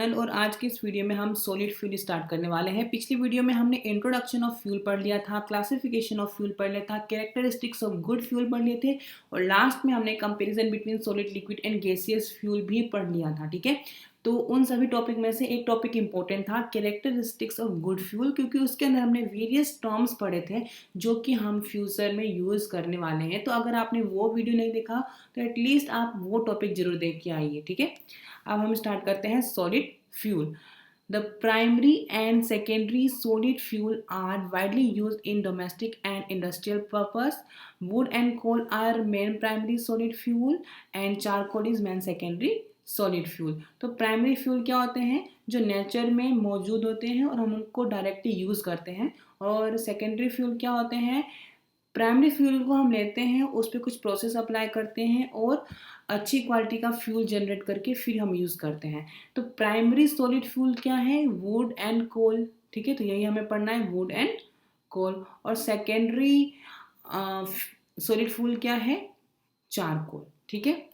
और आज की इस वीडियो में हम सॉलिड फ्यूल स्टार्ट करने वाले हैं। पिछली वीडियो में हमने इंट्रोडक्शन ऑफ फ्यूल पढ़ लिया था, क्लासिफिकेशन ऑफ फ्यूल पढ़ लिया था, कैरेक्टरिस्टिक्स ऑफ गुड फ्यूल पढ़ लिए थे और लास्ट में हमने comparison between solid, liquid and gaseous fuel भी पढ़ लिया था। ठीक है, तो उन सभी टॉपिक में से एक टॉपिक इंपॉर्टेंट था कैरेक्टरिस्टिक्स ऑफ गुड फ्यूल, क्योंकि उसके अंदर हमने वेरियस टर्म्स पढ़े थे जो कि हम फ्यूचर में यूज़ करने वाले हैं। तो अगर आपने वो वीडियो नहीं देखा तो एटलीस्ट आप वो टॉपिक जरूर देख के आइए। ठीक है, अब हम स्टार्ट करते हैं solid fuel. The primary and secondary solid fuel are widely used in domestic and industrial purpose. Wood and coal are main primary solid fuel and charcoal is main secondary solid fuel. तो primary fuel क्या होते हैं, जो nature में मौजूद होते हैं और हम उनको डायरेक्टली यूज़ करते हैं। और सेकेंडरी फ्यूल क्या होते हैं, प्राइमरी फ्यूल को हम लेते हैं, उस पर कुछ प्रोसेस अप्लाई करते हैं और अच्छी क्वालिटी का फ्यूल जनरेट करके फिर हम यूज़ करते हैं। तो प्राइमरी सॉलिड फ्यूल क्या है, वुड एंड कोल। ठीक है, तो यही हमें पढ़ना है, वुड एंड कोल। और सेकेंडरी सॉलिड फ्यूल क्या है, चारकोल। ठीक है,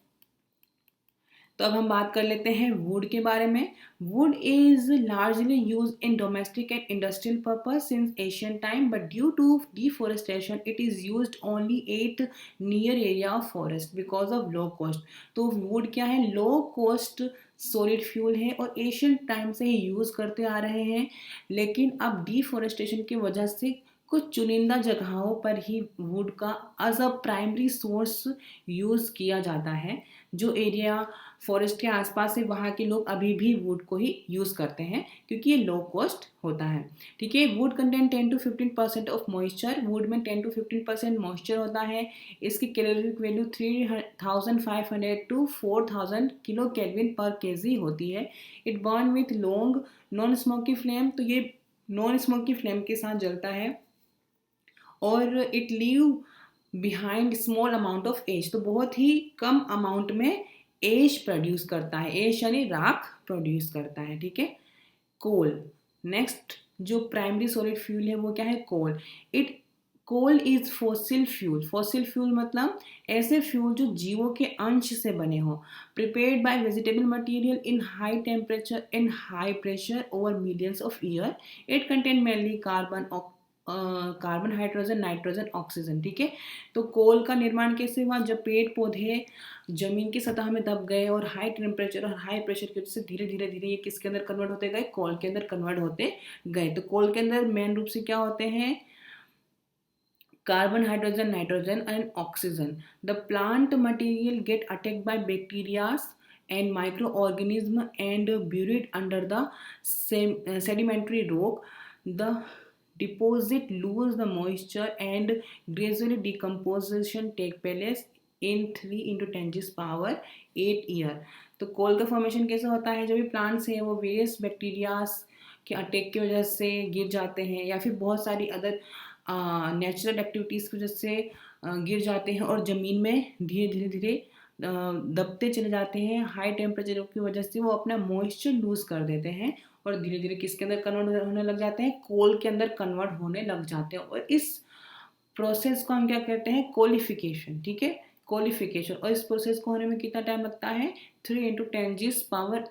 तो अब हम बात कर लेते हैं वुड के बारे में। Wood is largely use in domestic and industrial purpose since Asian time, but due to deforestation it is used only at near area of forest because of low cost. तो वुड क्या है, low cost solid fuel है और Asian time से ही use करते आ रहे हैं, लेकिन अब डिफोरेस्टेशन की वजह से कुछ चुनिंदा जगहों पर ही वुड का as a primary source use किया जाता है। जो एरिया फॉरेस्ट के आसपास है वहाँ के लोग अभी भी वुड को ही यूज़ करते हैं क्योंकि ये लो कॉस्ट होता है। ठीक है, would content 10 to 15% of moisture. Would में 10 to 15% मॉइस्चर होता है। इसकी caloric value 3500 to 4000 kilo kelvin पर केजी होती है। It burn with long non smoky flame. तो ये नॉन स्मोकी फ्लेम के साथ जलता है और it leave behind small amount of ash. तो बहुत ही कम अमाउंट में एश प्रोड्यूस करता है, एश यानी राख प्रोड्यूस करता है। ठीक है, कोल नेक्स्ट जो प्राइमरी सॉलिड फ्यूल है वो क्या है, coal. It coal is fossil fuel. Fossil fuel मतलब ऐसे फ्यूल जो जीवों के अंश से बने हों, prepared by vegetable material in high temperature and high pressure over millions of year. It contain mainly carbon, hydrogen, nitrogen, oxygen. ठीक है, तो कोल का निर्माण कैसे हुआ, जब पेड़ पौधे जमीन की सतह में दब गए और हाई टेम्परेचर और हाई प्रेशर की वजह से धीरे धीरे धीरे ये किसके अंदर कन्वर्ट होते गए, कोल के अंदर कन्वर्ट होते गए। तो कोल के अंदर मेन रूप से क्या होते हैं, carbon, hydrogen, nitrogen and oxygen. The plant material get attacked by bacterias and microorganism and buried under the sedimentary rock. The deposit lose the moisture and gradually decomposition take place in 3 into 10 power 8 year. तो कोल का formation कैसे होता है, जब भी plants हैं वो various bacterias के अटैक की वजह से गिर जाते हैं या फिर बहुत सारी अदर नेचुरल एक्टिविटीज़ की वजह से गिर जाते हैं और ज़मीन में धीरे धीरे धीरे दबते चले जाते हैं। हाई टेम्परेचर की वजह से वो अपना मॉइस्चर लूज कर देते हैं और धीरे धीरे किसके अंदर कन्वर्ट होने लग जाते हैं, कोल के अंदर कन्वर्ट होने लग जाते हैं। और इस प्रोसेस को हम क्या कहते हैं, कोलिफिकेशन। ठीक है, कोलिफिकेशन। और इस प्रोसेस को होने में कितना टाइम लगता है, 3 into 10⁸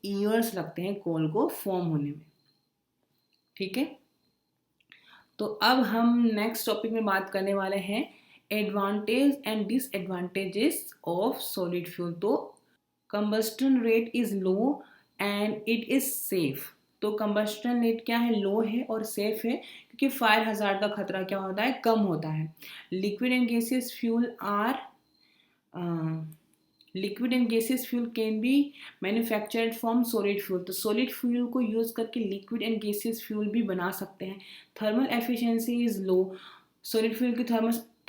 ईयर्स लगते हैं कोल को फॉर्म होने में। ठीक है, तो अब हम नेक्स्ट टॉपिक में बात करने वाले हैं advantage and disadvantages of solid fuel. तो combustion rate is low and it is safe. तो कंबस्टन रेट क्या है, लो है और सेफ है क्योंकि फायर हजार्ड का खतरा क्या होता है, कम होता है। Liquid and gaseous fuel or liquid and gaseous fuel can be manufactured from solid fuel. तो सॉलिड फ्यूल को यूज़ करके लिक्विड एंड गैसियस फ्यूल भी बना सकते हैं। Thermal efficiency is low. Solid fuel की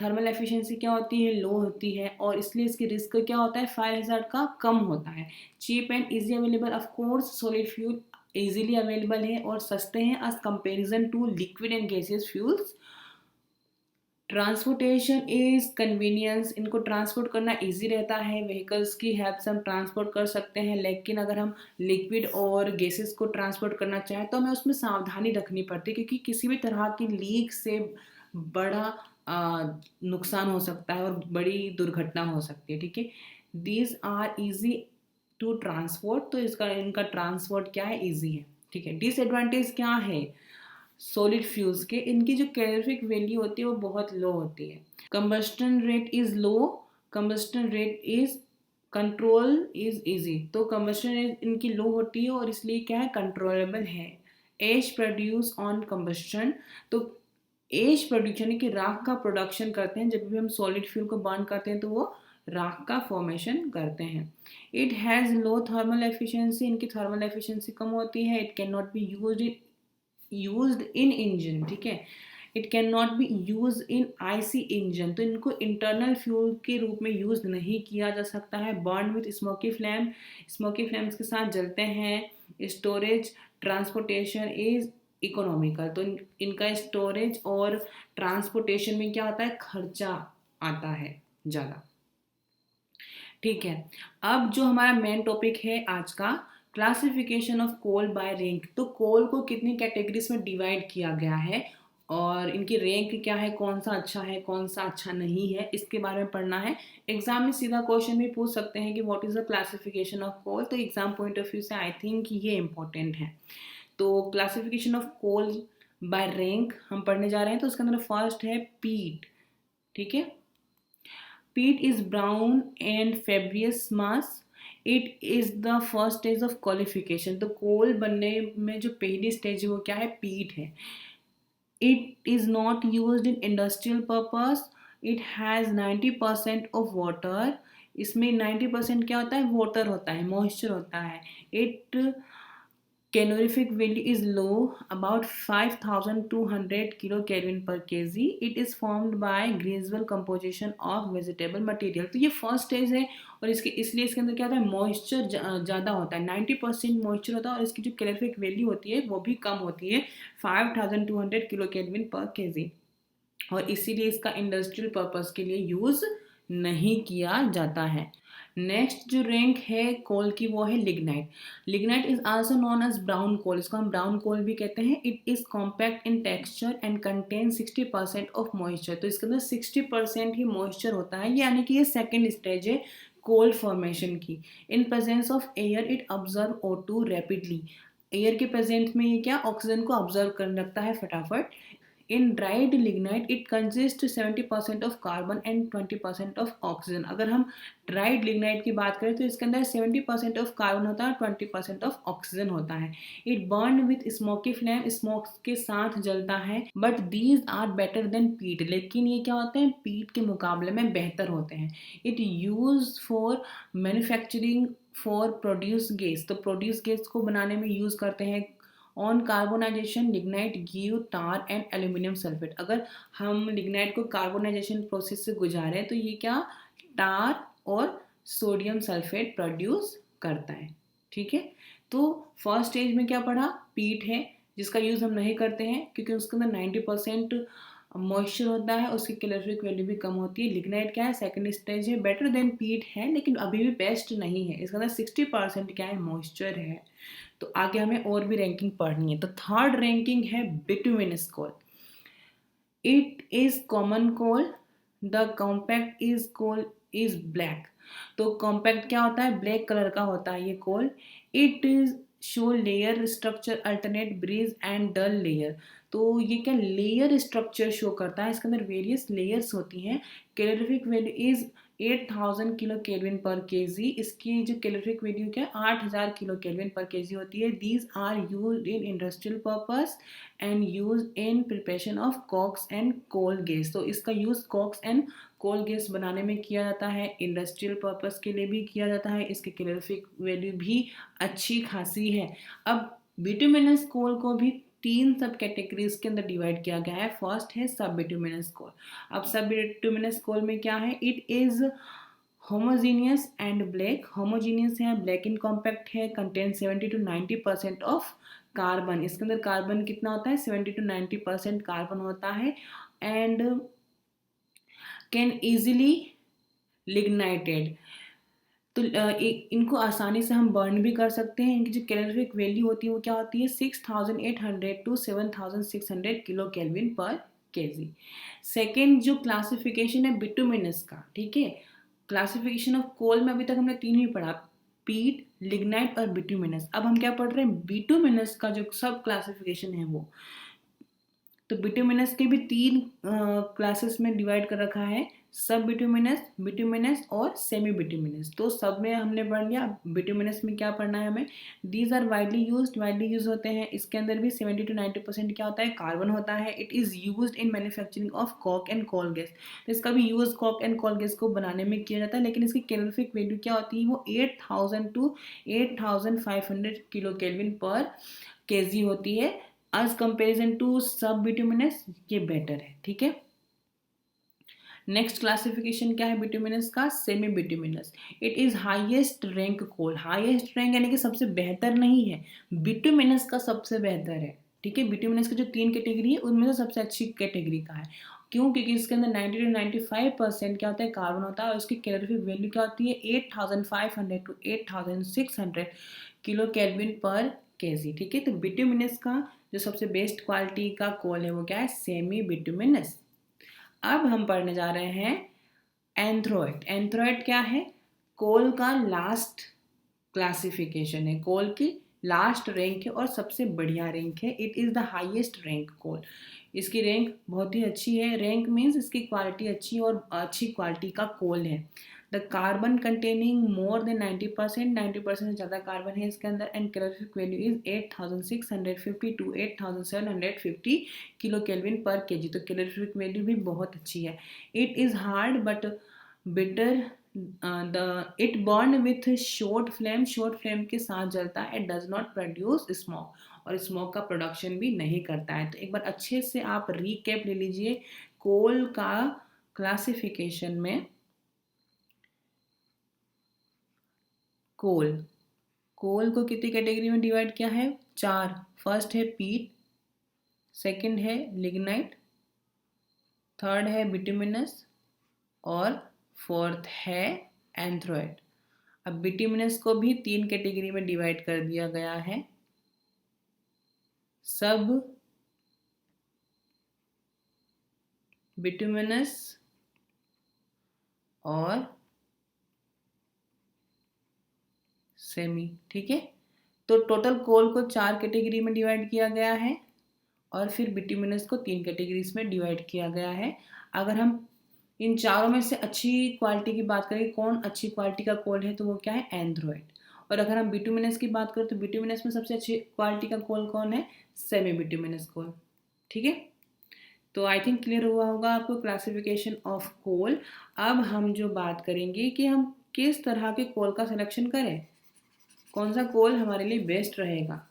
थर्मल एफिशिएंसी क्या होती है, लो होती है और इसलिए इसकी रिस्क क्या होता है, फायर हैज़ार्ड का कम होता है। Cheap and easy available. Of course solid fuel easily available है और सस्ते हैं as comparison to liquid and gaseous fuels. Transportation is convenience. इनको ट्रांसपोर्ट करना इजी रहता है, व्हीकल्स की हेल्प से हम ट्रांसपोर्ट कर सकते हैं। लेकिन अगर हम लिक्विड और गैसेस को ट्रांसपोर्ट करना चाहें तो हमें उसमें सावधानी रखनी पड़ती है क्योंकि किसी भी तरह की लीक से बड़ा नुकसान हो सकता है और बड़ी दुर्घटना हो सकती है। ठीक है, these are easy to transport, तो इसका इनका ट्रांसपोर्ट क्या है, ईजी है, ठीक है। डिसएडवांटेज क्या है सॉलिड फ्यूल्स के, इनकी जो कैलोरीफिक वैल्यू होती है वो बहुत लो होती है। Combustion rate is low, combustion rate is control is easy, तो कंबस्टन रेट इनकी लो होती है और इसलिए क्या है, कंट्रोलेबल है। एश प्रोड्यूस ऑन कंबस्टन, तो एश प्रोड्यूस यानी कि राख का प्रोडक्शन करते हैं, जब भी हम सॉलिड फ्यूल को बर्न करते हैं तो वो राख का फॉर्मेशन करते हैं। It has low thermal efficiency, इनकी थर्मल एफिशिएंसी कम होती है। It can not be used in engine, ठीक है। It can not be use in IC engine, तो इनको इंटरनल फ्यूल के रूप में यूज नहीं किया जा सकता है। Burn with smoky flame, smoky flames के साथ जलते हैं। स्टोरेज ट्रांसपोर्टेशन इज इकोनॉमिकल, तो इनका स्टोरेज और ट्रांसपोर्टेशन में क्या होता है, खर्चा आता है ज़्यादा, ठीक है। अब जो हमारा मेन टॉपिक है आज का, classification of coal by rank, तो कोल को कितनी कैटेगरीज में डिवाइड किया गया है और इनकी रैंक क्या है, कौन सा अच्छा है कौन सा अच्छा नहीं है, इसके बारे में पढ़ना है। एग्जाम में सीधा क्वेश्चन भी पूछ सकते हैं कि what is the classification of coal, तो एग्जाम पॉइंट ऑफ व्यू से आई थिंक ये इंपॉर्टेंट है। तो classification of coal by rank हम पढ़ने जा रहे हैं, तो उसके अंदर फर्स्ट है पीट, ठीक है। Peat is brown and fibrous mass. It is the first stage of qualification. तो कोल बनने में जो पहली स्टेज है वो क्या है, पीट है। It is not used in industrial purpose. It has 90% of water. इसमें 90% क्या होता है, वाटर होता है, मॉइस्चर होता है। It calorific value is low, about 5200 kilocalorie per kg. It is formed by gradual composition of vegetable material. तो ये फर्स्ट स्टेज है और इसके इसलिए इसके अंदर क्या होता है, मॉइस्चर ज़्यादा होता है, 90% मॉइस्चर होता है और इसकी जो कैलोरिफिक वैल्यू होती है वो भी कम होती है, 5200 किलोकैलोरी पर केजी, और इसीलिए इसका इंडस्ट्रियल पर्पस के लिए यूज़ नहीं किया जाता है। नेक्स्ट जो रैंक है कोल की वो है lignite. Lignite is also known as brown coal, इसको हम ब्राउन कोल भी कहते हैं। It is compact in texture and contain 60% of moisture, तो इसके अंदर 60% ही मॉइस्चर होता है, यानी कि ये सेकेंड स्टेज है कोल फॉर्मेशन की। In presence of air it observe O2 rapidly, air के प्रेजेंट में ये क्या ऑक्सीजन को ऑब्जर्व कर रखता है फटाफट। In dried lignite it consist 70% of carbon and 20% of oxygen. अगर हम ड्राइड लिग्नाइट की बात करें तो इसके अंदर 70% ऑफ कार्बन होता है और 20% ऑफ ऑक्सीजन होता है। It burn with smoky flame, smoke के साथ जलता है। But these are better than peat, लेकिन ये क्या होते हैं, पीट के मुकाबले में बेहतर होते हैं। It use for manufacturing for produce gas, तो प्रोड्यूस गैस को बनाने में यूज करते हैं। On carbonisation lignite give tar and aluminium sulphate, अगर हम लिग्नाइट को कार्बोनाइजेशन प्रोसेस से गुजारें तो ये क्या टार और सोडियम सल्फेट प्रोड्यूस करता है, ठीक है। तो फर्स्ट स्टेज में क्या पढ़ा, पीट है जिसका यूज़ हम नहीं करते हैं क्योंकि उसके अंदर 90% मॉइस्चर होता है, उसकी कैलोरिफिक वैल्यू भी कम होती है। लिग्नाइट क्या है, सेकंड स्टेज है, बेटर देन पीट है लेकिन अभी भी बेस्ट नहीं है, इसके अंदर 60% क्या है, मॉइस्चर है। तो आगे हमें और भी रैंकिंग पढ़नी है। तो थर्ड रैंकिंग है bituminous coal. It is common coal, the compact is coal is black, तो कॉम्पैक्ट क्या होता है, ब्लैक कलर का होता है ये coal. It is show layer structure alternate bright and dull layer, तो ये क्या लेयर स्ट्रक्चर शो करता है, इसके अंदर वेरियस लेयर्स होती हैं। Calorific value is 8000 kilo kelvin पर केजी, इसकी जो कैलोरिफिक वैल्यू क्या है 8000 किलो केल्विन पर केजी होती है। These are used in industrial purpose and use in preparation of cokes and coal gas, तो इसका use cokes and coal gas बनाने में किया जाता है, इंडस्ट्रियल पर्पस के लिए भी किया जाता है। इसकी कैलोरिफिक वैल्यू भी अच्छी खासी है। अब बिटुमिनस कोल को भी 3 सब कैटेगरीज के अंदर डिवाइड किया गया है। फर्स्ट है सब बिटुमिनस कोल। अब सब बिटुमिनस कोल में क्या है, it is homogeneous and black, homogeneous है, ब्लैक इन कॉम्पैक्ट है, कंटेन 70 to 90% ऑफ कार्बन, इसके अंदर कार्बन कितना होता है 70 to 90% कार्बन होता है। एंड कैन इजीली लिग्नाइटेड, तो इनको आसानी से हम बर्न भी कर सकते हैं। इनकी जो कैलोरिफिक वैल्यू होती है वो क्या होती है 6800 to 7600 किलो केल्विन पर केजी। सेकेंड जो क्लासिफिकेशन है बिटुमिनस का, ठीक है, क्लासिफिकेशन ऑफ कोल में अभी तक हमने 3 ही पढ़ा, पीट, लिग्नाइट और बिटुमिनस। अब हम क्या पढ़ रहे हैं, बिटुमिनस का जो सब क्लासिफिकेशन है वो। तो बिटुमिनस के भी 3 क्लासेस में डिवाइड कर रखा है, सब बिटुमिनस, बिटुमिनस और सेमी बिटुमिनस। तो सब में हमने पढ़ लिया। बिटुमिनस में क्या पढ़ना है हमें, दीज आर वाइडली यूज होते हैं। इसके अंदर भी 70 to 90% क्या होता है, कार्बन होता है। It is used in manufacturing of coke and coal gas. तो इसका भी use coke and coal gas को बनाने में किया जाता है, लेकिन इसकी कैलोरीफिक वैल्यू क्या होती है, वो 8000 to 8500 किलो केल्विन पर केजी होती है। As comparison to sub bituminous ये बेटर है, ठीक है। नेक्स्ट क्लासिफिकेशन क्या है बिटुमिनस का, semi bituminous. It is highest rank coal. Highest rank यानी कि सबसे बेहतर नहीं है, बिटुमिनस का सबसे बेहतर है, ठीक है। बिटुमिनस की जो 3 कैटेगरी है उनमें से सबसे अच्छी कैटेगरी का है। क्यों, क्योंकि इसके अंदर 90 to 95% क्या होता है, कार्बन होता है। और इसकी कैलोरीफिक वैल्यू क्या होती है, 8500 to 8600 किलो केल्विन पर केजी, ठीक है। तो बिटुमिनस का जो सबसे बेस्ट क्वालिटी का कोल है वो क्या है, सेमी बिटुमिनस। अब हम पढ़ने जा रहे हैं एंथ्रोइड। एंथ्रोइड क्या है, कोल का लास्ट क्लासिफिकेशन है, कोल की लास्ट रैंक है और सबसे बढ़िया रैंक है। It is the highest rank coal. इसकी रैंक बहुत ही अच्छी है। रैंक मीन्स इसकी क्वालिटी अच्छी और अच्छी क्वालिटी का कोल है। The carbon containing more than 90% से ज़्यादा कार्बन है इसके अंदर। And calorific value is 8650 to 8750 kilo kelvin पर केजी। तो कैलोरीफिक वैल्यू भी बहुत अच्छी है। It is hard but bitter it burn with short flame. Short flame के साथ जलता है। It does not produce smoke, और स्मोक का प्रोडक्शन भी नहीं करता है। तो एक बार अच्छे से आप रीकैप ले लीजिए कोल का क्लासिफिकेशन में। कोल को कितनी कैटेगरी में डिवाइड किया है, 4। फर्स्ट है पीट, सेकंड है लिग्नाइट, थर्ड है बिटुमिनस और फोर्थ है एंथ्रोइड। अब बिटुमिनस को भी 3 कैटेगरी में डिवाइड कर दिया गया है, सब बिटुमिनस और सेमी, ठीक है। तो टोटल कोल को 4 कैटेगरी में डिवाइड किया गया है और फिर बिटुमिनस को 3 कैटेगरीज में डिवाइड किया गया है। अगर हम इन चारों में से अच्छी क्वालिटी की बात करें, कौन अच्छी क्वालिटी का कोल है, तो वो क्या है, एंथ्रोइड। और अगर हम बिटुमिनस की बात करें तो बिटुमिनस में सबसे अच्छी क्वालिटी का कोल कौन है, सेमी बिटुमिनस कोल, ठीक है। तो आई थिंक क्लियर हुआ होगा आपको क्लासिफिकेशन ऑफ कोल। अब हम जो बात करेंगे कि हम किस तरह के कोल का सिलेक्शन करें, कौन सा कोल हमारे लिए बेस्ट रहेगा,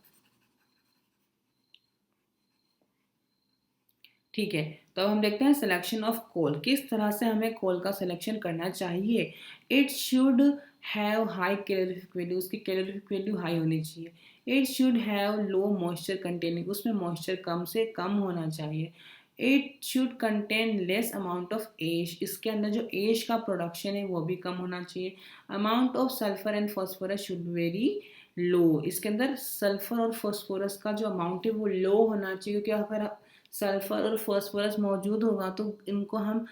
ठीक है। तो अब हम देखते हैं सिलेक्शन ऑफ कोल, किस तरह से हमें कोल का सिलेक्शन करना चाहिए। It should have high calorific value, उसकी कैलोरीफिक वैल्यू हाई होनी चाहिए। It should have low moisture containing, उसमें मॉइस्चर कम से कम होना चाहिए। It should contain less amount of ash, इसके अंदर जो एश का प्रोडक्शन है वो भी कम होना चाहिए। Amount of sulphur and phosphorus should very low, इसके अंदर सल्फर और फॉस्फोरस का जो अमाउंट है वो लो होना चाहिए, क्योंकि अगर सल्फर और फॉस्फोरस मौजूद होगा तो इनको हम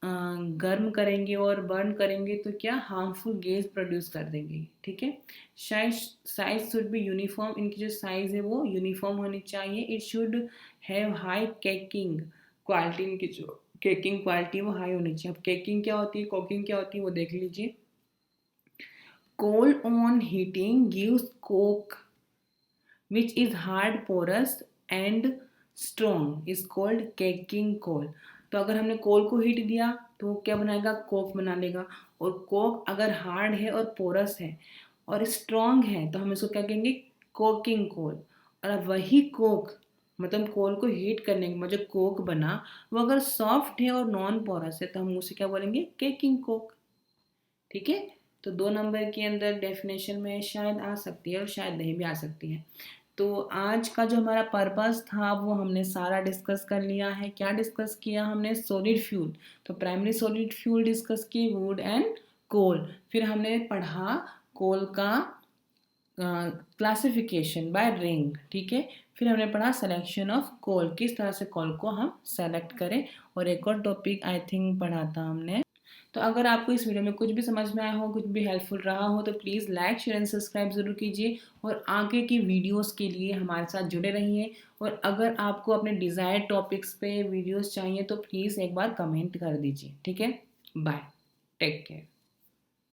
गर्म करेंगे और बर्न करेंगे तो क्या हार्मफुल गैस प्रोड्यूस कर देंगे, ठीक है। साइज शुड बी यूनिफॉर्म, इनकी जो साइज है वो यूनिफॉर्म होनी चाहिए। It should have high caking quality, इनकी जो केकिंग क्वालिटी वो हाई होनी चाहिए। अब केकिंग क्या होती है, कोकिंग क्या होती है, वो देख लीजिए। Coal on heating gives coke which is hard porous and strong is called caking coal. तो अगर हमने कोल को हीट दिया तो वो क्या बनाएगा, कोक बना लेगा। और कोक अगर हार्ड है और पोरस है और स्ट्रॉन्ग है तो हम इसको क्या कहेंगे, कोकिंग कोल। और अब वही कोक, मतलब कोल को हीट करने के बाद जो कोक बना वो अगर सॉफ्ट है और नॉन पोरस है तो हम उसे क्या बोलेंगे, केकिंग कोक, ठीक है। तो 2 नंबर के अंदर डेफिनेशन में शायद आ सकती है और शायद नहीं भी आ सकती है। तो आज का जो हमारा पर्पस था वो हमने सारा डिस्कस कर लिया है। क्या डिस्कस किया हमने, सॉलिड फ्यूल। तो प्राइमरी सॉलिड फ्यूल डिस्कस किए, वुड एंड कोल। फिर हमने पढ़ा कोल का क्लासिफिकेशन बाय रिंग, ठीक है। फिर हमने पढ़ा सिलेक्शन ऑफ कोल, किस तरह से कोल को हम सेलेक्ट करें। और एक और टॉपिक आई थिंक पढ़ा था हमने, तो अगर आपको इस वीडियो में कुछ भी समझ में आया हो, कुछ भी हेल्पफुल रहा हो, तो please like share and subscribe ज़रूर कीजिए और आगे की वीडियोस के लिए हमारे साथ जुड़े रहिए। और अगर आपको अपने डिज़ायर्ड टॉपिक्स पे वीडियोस चाहिए तो प्लीज़ एक बार कमेंट कर दीजिए। ठीक है, बाय, टेक केयर।